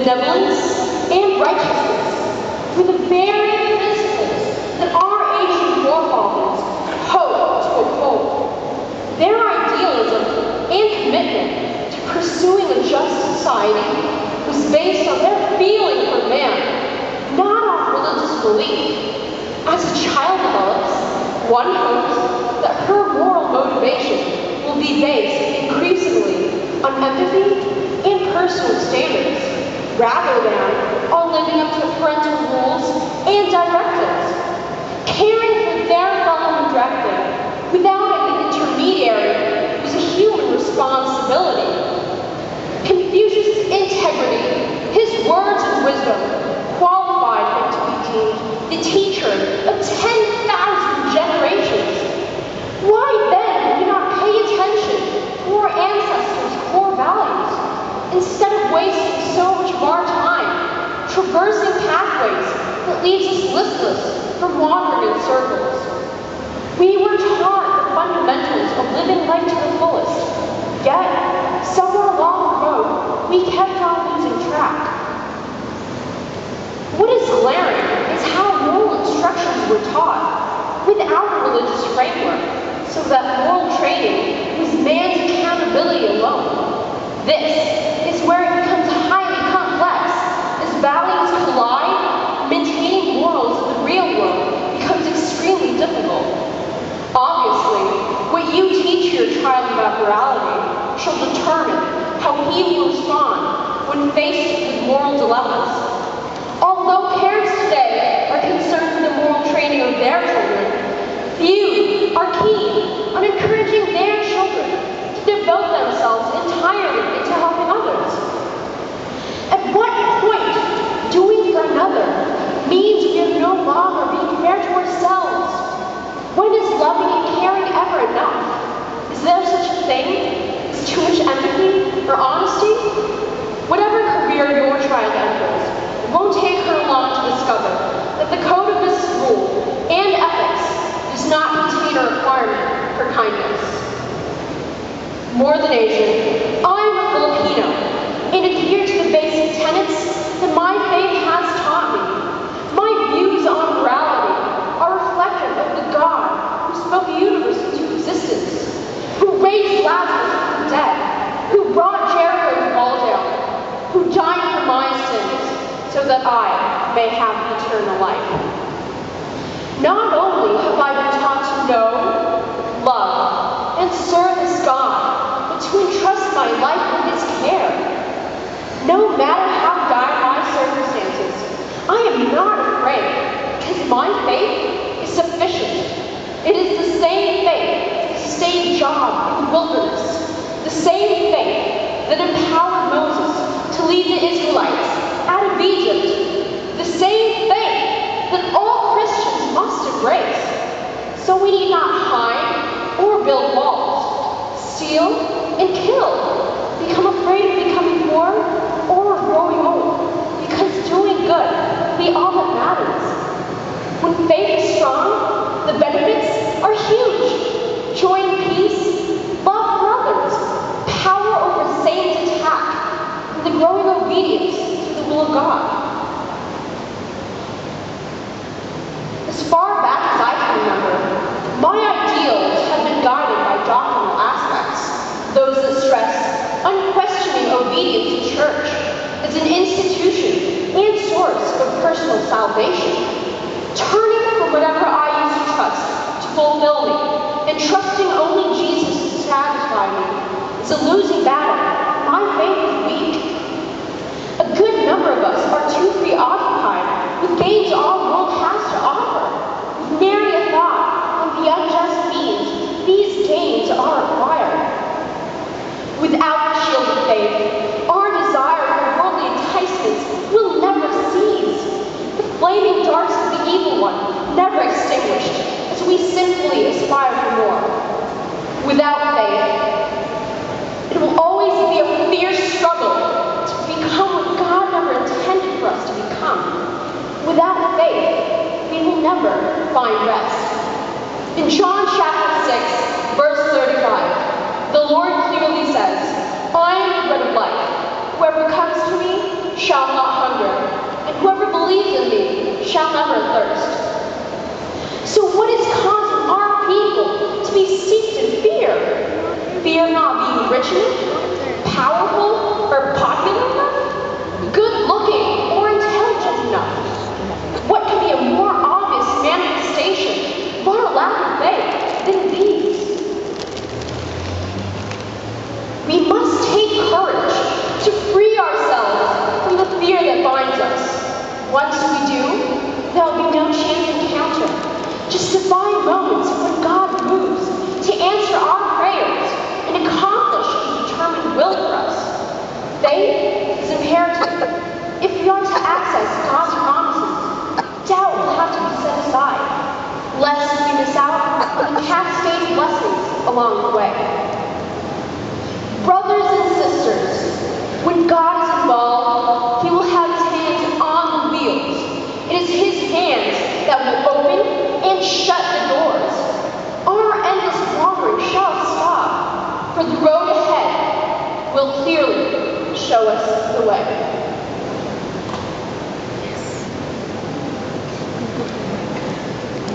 benevolence, and righteousness were the very principles that our ancient forefathers hoped to uphold. Their idealism and commitment to pursuing a just society was based on their feeling for man, not on religious belief. As a child develops, one hopes that her moral motivation will be based increasingly on empathy and personal standards, rather than on living up to parental rules and directives. Caring for their fellow directive without an intermediary was a human responsibility. Confucius' integrity, his words of wisdom, qualified him to be deemed the teacher of 10,000 generations. Why then do we not pay attention to our ancestors' core values, instead of wasting so much of our time traversing pathways that leaves us listless from wandering in circles? We were taught the fundamentals of living life to the fullest, yet somewhere along the road we kept on losing track. What is glaring is how moral instructions were taught without a religious framework, so that moral training was man's accountability alone. This is where it becomes highly complex. As values collide, maintaining morals in the real world becomes extremely difficult. Obviously, what you teach your child about morality shall determine how he will respond when faced with moral dilemmas. Although parents today are concerned with the moral training of their children, few are keen on encouraging their children to devote themselves entirely into helping others. At what point doing for another means we are no longer being fair to ourselves? When is loving and caring ever enough? Is there such a thing as too much empathy or honesty? Whatever career your child enters, it won't take her long to discover that the code of business rule and ethics does not contain a requirement for kindness. More than Asian, I am a Filipino and adhere to the basic tenets that my faith has taught me. My views on morality are reflective of the God who spoke the universe into existence, who raised Lazarus from the dead, who brought Jericho's wall down, who died for my sins, so that I may have eternal life. Not only have I been taught to know, love, and serve this God, but to entrust my life in His care. No matter how dire my circumstances, I am not afraid, because my faith is sufficient. It is the same faith that sustained John in the wilderness, the same faith that empowered Moses to lead the Israelites out of Egypt, the same faith that all Christians must embrace. So we need not hide or build walls, steal and kill, become afraid of becoming poor or of growing old, because doing good will be all that matters. When faith is strong, the benefits are huge. Joy and peace, love for others, power over Satan's attack, and the growing obedience to the will of God. As far back as I can remember, my ideals have been guided by doctrinal aspects, those that stress unquestioning obedience to church as an institution and source of personal salvation, turning from whatever I used to trust to fulfill me, and trusting only Jesus to satisfy me is a losing battle. My faith is weak. A good number of us are too preoccupied with gains our world has to offer, with nary a thought on the unjust means these gains are acquired. Without the shield of faith, our desire for worldly enticements will never cease. The flaming darts of the evil one never extinguished, as we sinfully aspire for more. Without faith, it will always be a fierce struggle to become what God never intended for us to become. Without faith, we will never find rest. In John chapter 6, verse 35, the Lord clearly says, I am the bread of life. Whoever comes to me shall not shall never thirst. So what is causing our people to be steeped in fear? Fear of not being rich enough, powerful, or popular enough, good-looking, or intelligent enough? What could be a more obvious manifestation of our lack of faith than these? We must take courage to free ourselves from the fear that binds us. Once we do, there will be no chance encounter, just divine moments when God moves to answer our prayers and accomplish His determined will for us. Faith is imperative. If we are to access God's promises, doubt will have to be set aside, lest we miss out on the cascade blessings along the way. Brothers and sisters, when God is involved, He will have His hands on the wheels. It is His hands that will open and shut the doors. Our endless wandering shall stop, for the road ahead will clearly show us the way.